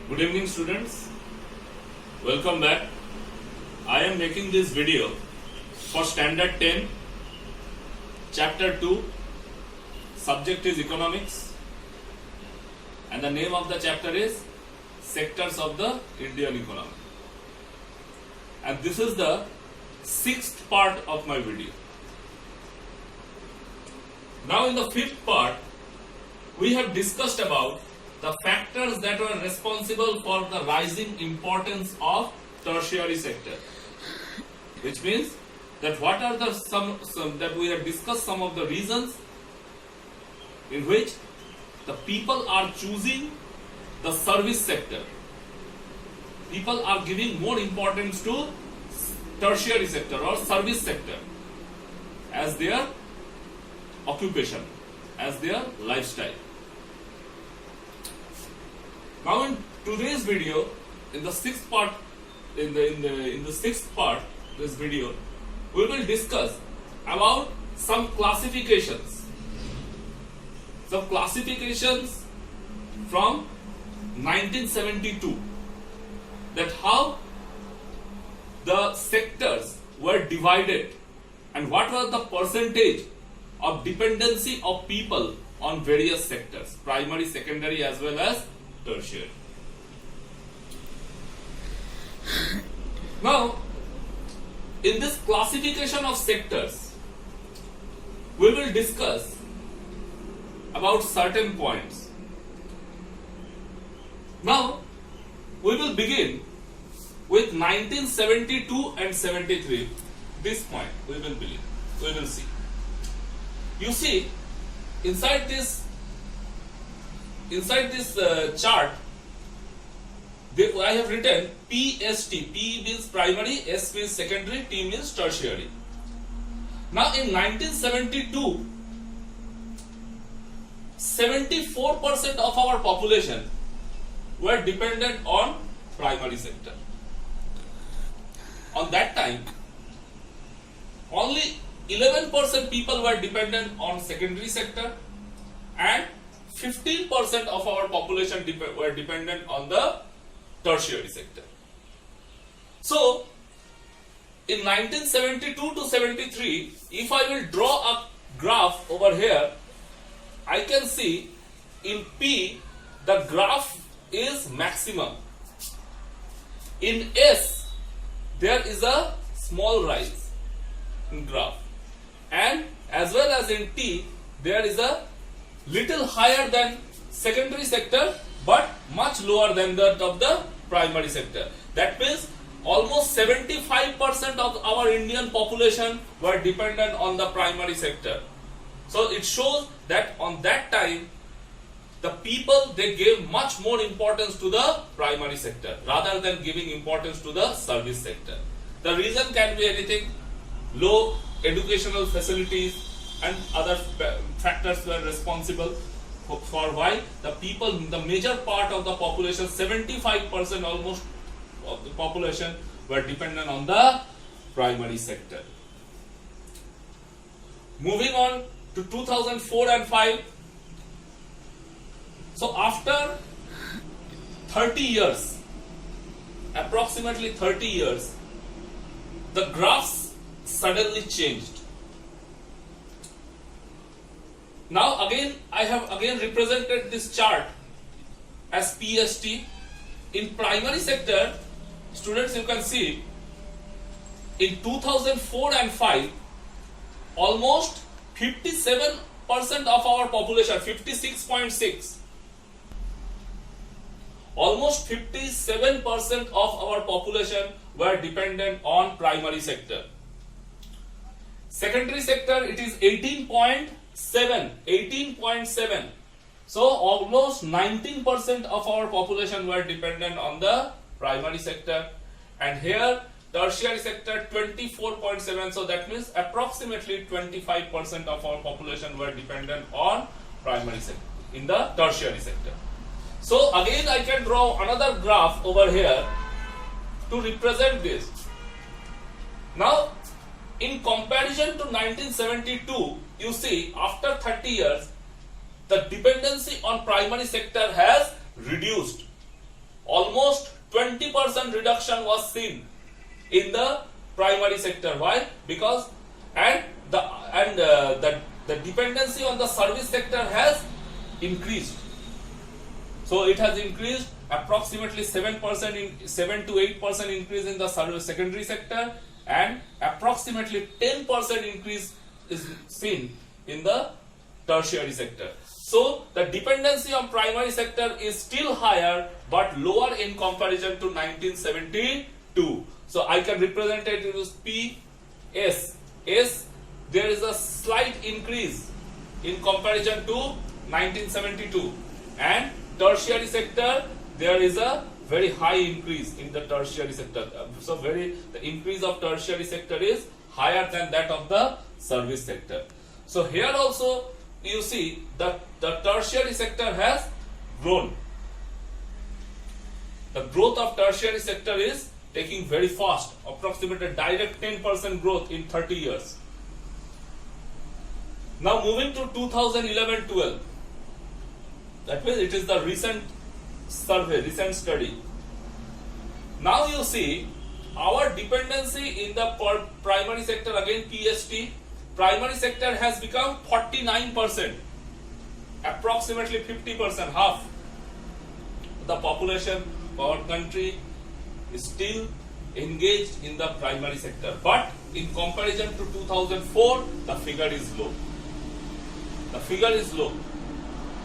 Good evening students, welcome back. I am making this video for standard 10, chapter 2, subject is economics and the name of the chapter is sectors of the Indian economy. And this is the sixth part of my video. Now in the fifth part, we have discussed about the factors that were responsible for the rising importance of tertiary sector, which means that what are the some that we have discussed some of the reasons in which the people are choosing the service sector. People are giving more importance to tertiary sector or service sector as their occupation, as their lifestyle. Now in today's video, in the sixth part, this video, we will discuss about some classifications. Some classifications from 1972, that how the sectors were divided and what was the percentage of dependency of people on various sectors, primary, secondary as well as tertiary. Now, in this classification of sectors, we will discuss about certain points. Now, we will begin with 1972 and 73. This point we will see. You see, inside this chart, I have written PST. P means primary, S means secondary, T means tertiary. Now in 1972, 74% of our population were dependent on primary sector. On that time, only 11% people were dependent on secondary sector and 15% of our population were dependent on the tertiary sector. So, in 1972 to 73, if I will draw a graph over here, I can see in P, the graph is maximum. In S, there is a small rise in graph. And as well as in T, there is a little higher than secondary sector but much lower than that of the primary sector. That means almost 75% of our Indian population were dependent on the primary sector. So it shows that on that time the people, they gave much more importance to the primary sector rather than giving importance to the service sector. The reason can be anything: low educational facilities and other factors were responsible for why the people, the major part of the population, 75% almost of the population were dependent on the primary sector. Moving on to 2004 and 5. So after 30 years, approximately 30 years, the graphs suddenly changed. Now again, I have represented this chart as PST. In primary sector, students, you can see in 2004 and 5, almost 57% of our population, 56.6, almost 57% of our population were dependent on primary sector. Secondary sector, it is 18.7. So almost 19% of our population were dependent on the primary sector, and here tertiary sector 24.7. So that means approximately 25% of our population were dependent on primary sector in the tertiary sector. So again, I can draw another graph over here to represent this. Now, in comparison to 1972, you see after 30 years, the dependency on primary sector has reduced. almost 20% reduction was seen in the primary sector. Why? Because the dependency on the service sector has increased. So it has increased approximately 7% in 7 to 8% increase in the secondary sector, and approximately 10% increase is seen in the tertiary sector. So the dependency on primary sector is still higher but lower in comparison to 1972. So I can represent it as P S. S, there is a slight increase in comparison to 1972, and tertiary sector there is a very high increase in the tertiary sector. So the increase of tertiary sector is higher than that of the service sector. So here also you see that the tertiary sector has grown. The growth of tertiary sector is taking very fast, approximately direct 10% growth in 30 years. Now moving to 2011-12, that means it is the recent survey, recent study. Now you see our dependency in the primary sector, again PST, primary sector has become 49%, approximately 50%, half the population of our country is still engaged in the primary sector. But in comparison to 2004, the figure is low. The figure is low.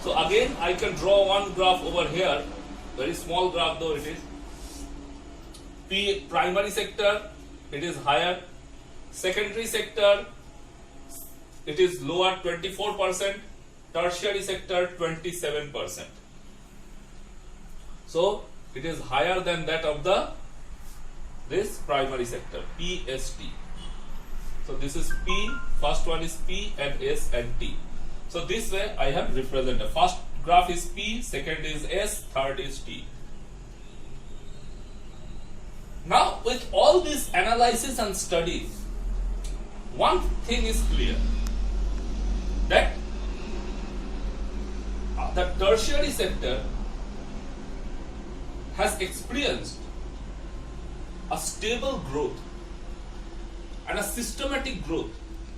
So again, I can draw one graph over here, very small graph though it is. Primary sector, it is higher. Secondary sector, it is lower, 24%. Tertiary sector, 27%. So it is higher than that of this primary sector, PST. So this is P, first one is P and S and T. So this way I have represented. First graph is P, second is S, third is T. Now with all this analysis and studies, one thing is clear, that the tertiary sector has experienced a stable growth and a systematic growth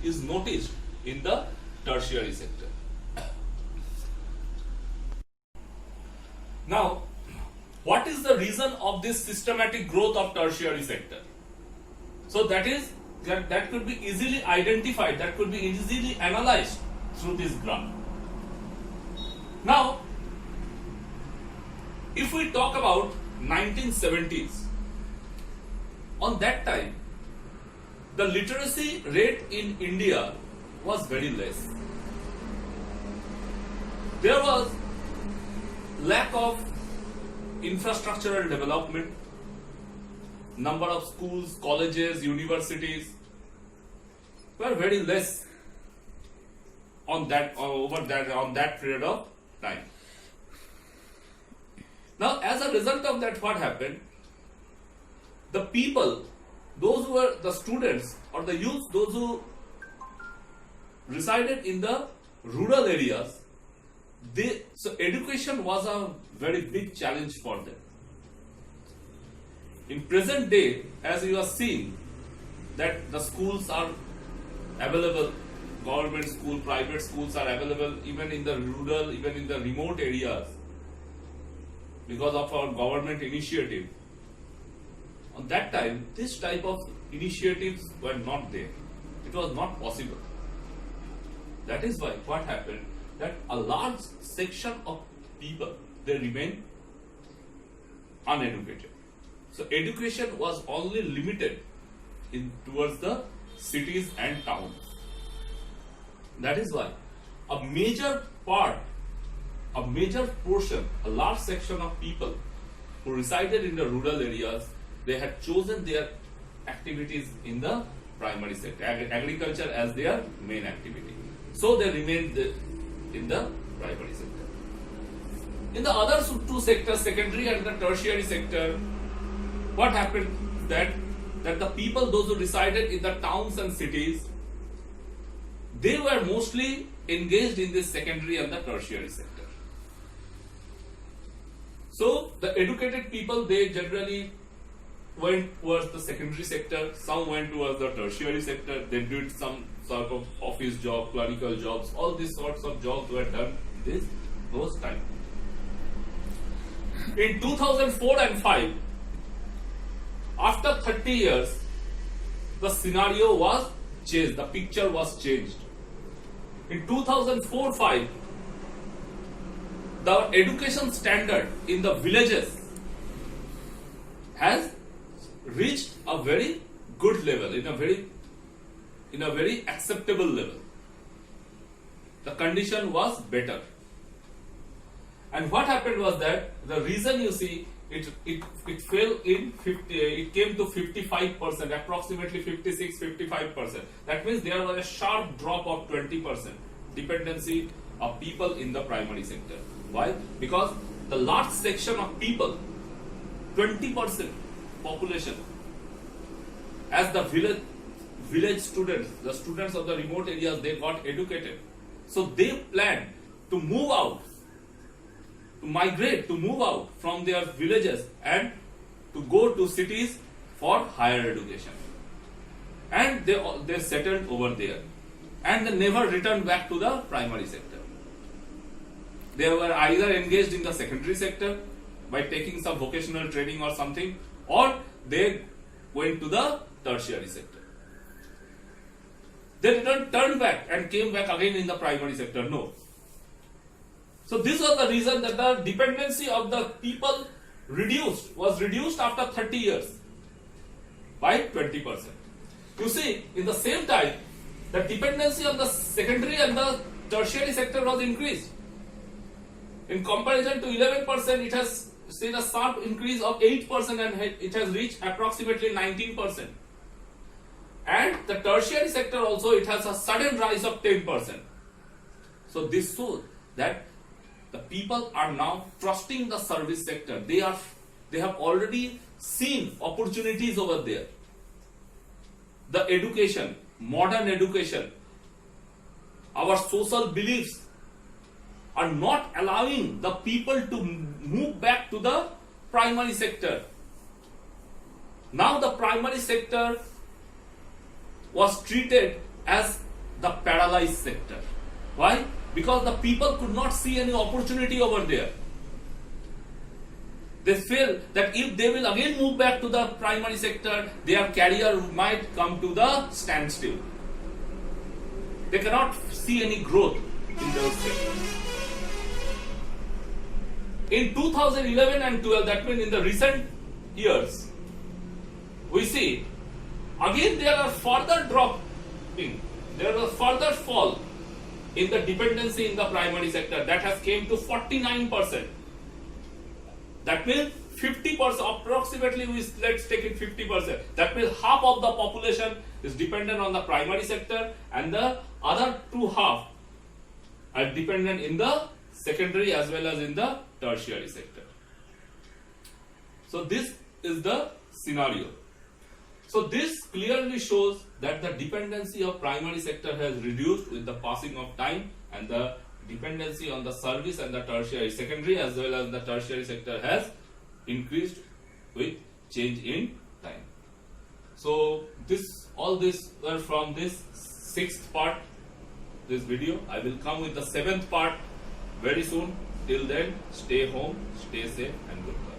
is noticed in the tertiary sector. Now, what is the reason of this systematic growth of tertiary sector? So that could be easily identified, that could be easily analyzed through this graph. Now, if we talk about 1970s, on that time, the literacy rate in India was very less. There was lack of infrastructural development, number of schools, colleges, universities were very less on that period of time. Now, as a result of that, what happened? The people, those who were the students or the youth, those who resided in the rural areas, so education was a very big challenge for them. In present day, as you are seeing, that the schools are available, government school, private schools are available even in the rural, even in the remote areas, because of our government initiative. On that time, this type of initiatives were not there. It was not possible. That is why what happened, that a large section of people, they remain uneducated. So education was only limited towards the cities and towns. That is why a major portion, a large section of people who resided in the rural areas, they had chosen their activities in the primary sector, agriculture as their main activity. So they remained in the primary sector. In the other two sectors, secondary and the tertiary sector, what happened that the people, those who resided in the towns and cities, they were mostly engaged in this secondary and the tertiary sector. So the educated people, they generally went towards the secondary sector, some went towards the tertiary sector, they did some sort of office job, clerical jobs, all these sorts of jobs were done those time. In 2004 and 5, after 30 years, the scenario was changed, the picture was changed. In 2004-5, the education standard in the villages has reached a very good level, in a very acceptable level. The condition was better. And what happened was that the reason you see it fell in 50, it came to 55%, approximately 56-55%. That means there was a sharp drop of 20% dependency of people in the primary sector. Why? Because the large section of people, 20% population, as the village students, the students of the remote areas, they got educated. So they planned to move out, to migrate, to move out from their villages and to go to cities for higher education. And they settled over there. And they never returned back to the primary sector. They were either engaged in the secondary sector by taking some vocational training or something, or they went to the tertiary sector. They didn't turn back and came back again in the primary sector. No. So this was the reason that the dependency of the people was reduced after 30 years by 20%. You see, in the same time, the dependency on the secondary and the tertiary sector was increased. In comparison to 11%, it has seen a sharp increase of 8% and it has reached approximately 19%. And the tertiary sector also, it has a sudden rise of 10%. So this shows that the people are now trusting the service sector. They have already seen opportunities over there. The education, modern education, our social beliefs are not allowing the people to move back to the primary sector. Now the primary sector was treated as the paralyzed sector. Why? Because the people could not see any opportunity over there. They feel that if they will again move back to the primary sector, their career might come to the standstill. They cannot see any growth in those sectors. In 2011 and 12, that means in the recent years, we see again there are further dropping, there was further fall in the dependency in the primary sector. That has came to 49%. That means 50%, approximately, let's take it 50%. That means half of the population is dependent on the primary sector and the other two half are dependent in the secondary as well as in the tertiary sector. So this is the scenario. So this clearly shows that the dependency of primary sector has reduced with the passing of time, and the dependency on the service and the tertiary, secondary as well as the tertiary sector has increased with change in time. So all this were from this 6th part, this video. I will come with the 7th part very soon. Till then, stay home, stay safe, and goodbye.